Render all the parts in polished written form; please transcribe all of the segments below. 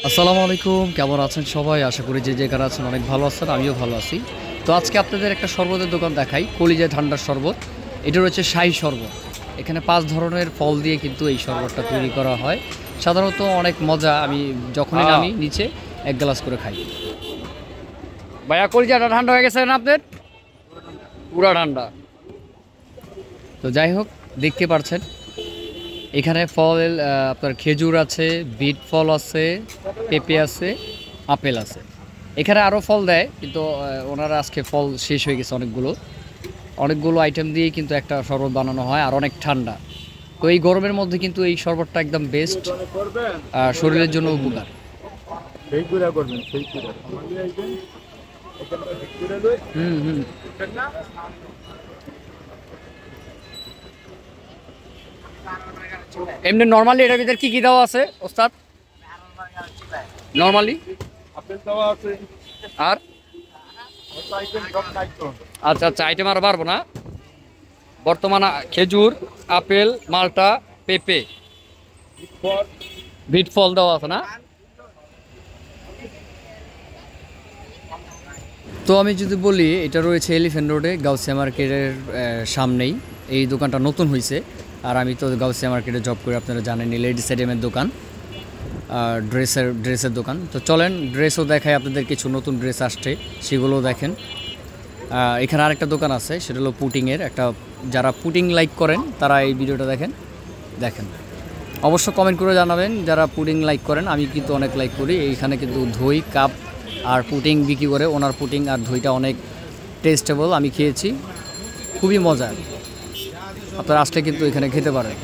আসসালামু আলাইকুম, কেমন আছেন সবাই? আশা করি যে যেখানে আছেন অনেক ভালো আছেন, আমিও ভালো আছি। তো আজকে আপনাদের একটা শরবতের দোকান দেখাই, কলিজা ঠান্ডার শরবত। এটা রয়েছে শাহী শরবত। এখানে 5 ধরনের ফল দিয়ে কিন্তু এই শরবতটা তৈরি করা হয়। সাধারণত অনেক মজা। আমি যখনই নামি নিচে এক গ্লাস করে খাই। ভাইয়া, কলিজাটা ঠান্ডা হয়ে গেছে না আপনাদের? পুরা ঠান্ডা। তো যাই হোক, দেখতে পারছেন এখানে ফল আপনার খেজুর আছে, বিট ফল আছে, পেঁপে আছে, আপেল আছে। এখানে আরও ফল দেয়, কিন্তু ওনারা আজকে ফল শেষ হয়ে গেছে অনেকগুলো। অনেকগুলো আইটেম দিয়ে কিন্তু একটা শরবত বানানো হয়, আর অনেক ঠান্ডা। তো এই গরমের মধ্যে কিন্তু এই শরবতটা একদম বেস্ট, শরীরের জন্য উপকার। হুম হুম। এমনি নর্মালি এটার ভিতরে কি কি দেওয়া আছে ওস্তাদ? নর্মালি আপেল দেওয়া আছে, আর আইটেম সব নাইট্রো। আচ্ছা আচ্ছা, আইটেম আর পারবো না। বর্তমানে খেজুর, আপেল, মালটা, পেঁপে, পর বিট ফল দেওয়া আছে না? তো আমি যদি বলি, এটা রয়েছে এলিফ্যান্ট রোডে গাউসিয়া মার্কেটের সামনেই। এই দোকানটা নতুন হয়েছে। আর আমি তো গাউসিয়া মার্কেটে জব করি, আপনারা জানেন। লেডিস আইটেমের দোকান, ড্রেসের দোকান। তো চলেন ড্রেসও দেখাই আপনাদের। কিছু নতুন ড্রেস আসছে, সেগুলোও দেখেন। এখানে আরেকটা দোকান আছে, সেটা হলো পুটিংয়ের একটা। যারা পুটিং লাইক করেন তারা এই ভিডিওটা দেখেন। দেখেন, অবশ্য কমেন্ট করে জানাবেন যারা পুডিং লাইক করেন। আমি কিন্তু অনেক লাইক করি। এইখানে কিন্তু দই কাপ আর পুডিং বিক্রি করে। ওনার পুডিং আর দইটা অনেক টেস্টেবল, আমি খেয়েছি, খুবই মজার। আপনারা আসলে কিন্তু এখানে খেতে পারেন।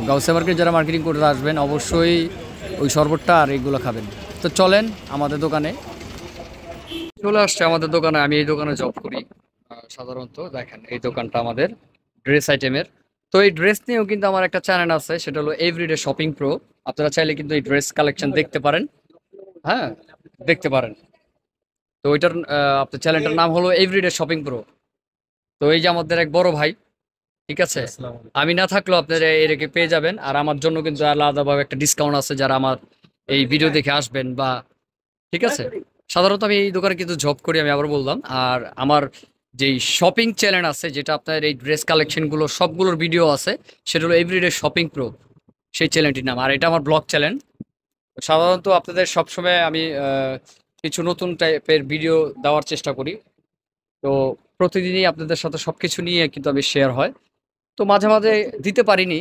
গাউসিয়া মার্কেট যারা মার্কেটিং করতে আসবেন, অবশ্যই ওই শরবতটা আর এইগুলো খাবেন। তো চলেন আমাদের দোকানে। চলে আসছে আমাদের দোকানে। আমি এই দোকানে জব করি সাধারণত। দেখেন, এই দোকানটা আমাদের ড্রেস আইটেমের। তো এই ড্রেস নিয়েও কিন্তু আমার একটা চ্যানেল আছে, সেটা হলো এভরিডে শপিং প্রো। আপনারা চাইলে কিন্তু এই ড্রেস কালেকশন দেখতে পারেন। হ্যাঁ, দেখতে পারেন। তো ওইটার আপনার চ্যানেলটার নাম হলো এভরিডে শপিং প্রো। তো এই যে আমাদের এক বড় ভাই, ঠিক আছে। আমি না থাকলেও আপনারা এটাকে পেয়ে যাবেন। আর আমার জন্য কিন্তু আলাদাভাবে একটা ডিসকাউন্ট আছে যারা আমার এই ভিডিও দেখে আসবেন, বা ঠিক আছে। সাধারণত আমি এই দোকানে কিন্তু জব করি, আমি আবার বললাম। আর আমার যেই শপিং চ্যানেল আছে, যেটা আপনার এই ড্রেস কালেকশনগুলো সবগুলোর ভিডিও আছে, সেটা হলো এভরিডে শপিং প্রো, সেই চ্যানেলটির নাম। আর এটা আমার ব্লগ চ্যানেল। সাধারণত আপনাদের সবসময় আমি কিছু নতুন টাইপের ভিডিও দেওয়ার চেষ্টা করি। তো প্রতিদিনই আপনাদের সাথে সবকিছু নিয়ে কিন্তু আমি শেয়ার হয়। তো মাঝে মাঝে দিতে পারিনি,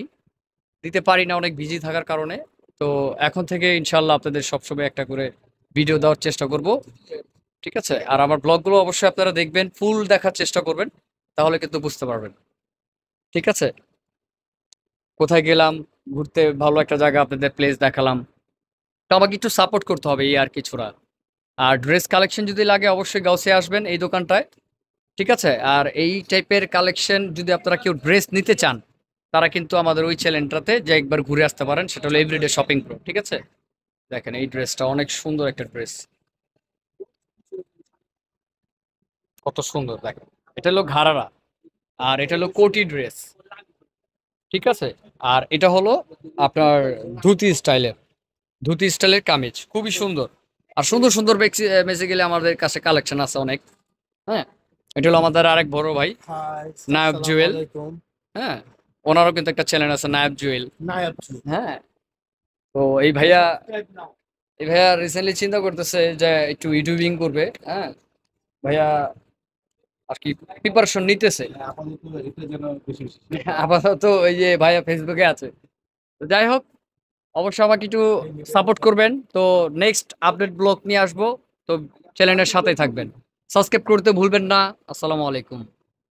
দিতে পারি না অনেক বিজি থাকার কারণে। তো এখন থেকে ইনশাল্লাহ আপনাদের সবসময় একটা করে ভিডিও দেওয়ার চেষ্টা করব, ঠিক আছে। আর আমার ব্লগগুলো অবশ্যই আপনারা দেখবেন, ফুল দেখার চেষ্টা করবেন, তাহলে কিন্তু বুঝতে পারবেন, ঠিক আছে। কোথায় গেলাম ঘুরতে, ভালো একটা জায়গা আপনাদের প্লেস দেখালাম। তো আমাকে একটু সাপোর্ট করতে হবে, এই আর কিছুটা। আর ড্রেস কালেকশন যদি লাগে অবশ্যই গাউসে আসবেন এই দোকানটায়, ঠিক আছে। আর এই টাইপের কালেকশন যদি আপনারা কেউ ড্রেস নিতে চান, তারা কিন্তু আমাদের ওই চ্যানেলটাতে যে একবার ঘুরে আসতে পারেন, সেটা হলো এভরিডে শপিং প্রো, ঠিক আছে। দেখেন, এই ড্রেসটা অনেক সুন্দর একটা ড্রেস, কত সুন্দর দেখেন। এটা হলো ঘাড়ারা, আর এটা হলো কোটি ড্রেস, ঠিক আছে। আর এটা হলো আপনার ধুতি স্টাইলের, ধুতি স্টাইলের কামিজ, খুবই সুন্দর। আর সুন্দর সুন্দর বেসিক্যালি আমাদের কাছে কালেকশন আছে অনেক। হ্যাঁ, এটা হলো আমাদের আরেক বড় ভাই, হাই, নায়ব আসসালামু জুয়েল। আলাইকুম। হ্যাঁ, ওনারও কিন্তু একটা চ্যানেল আছে, নায়ব জুয়েল। নায়াব জু। হ্যাঁ। তো এই ভাইয়া রিসেন্টলি চিন্তা করতেছে যে একটু ইউটিউবিং করবে। হ্যাঁ, ভাইয়া আর কি প্রিপারেশন নিতেছে। আপাতত এটার জন্য বেশি বেশি। আপাতত ওই যে ভাইয়া ফেসবুকে আছে। তো যাই হোক, অবশ্যই আমাকে একটু সাপোর্ট করবেন। তো নেক্সট আপডেট ব্লগ নিয়ে আসবো। তো চ্যানেলের সাথেই থাকবেন, সাবস্ক্রাইব করতে ভুলবেন না। আসসালামু আলাইকুম।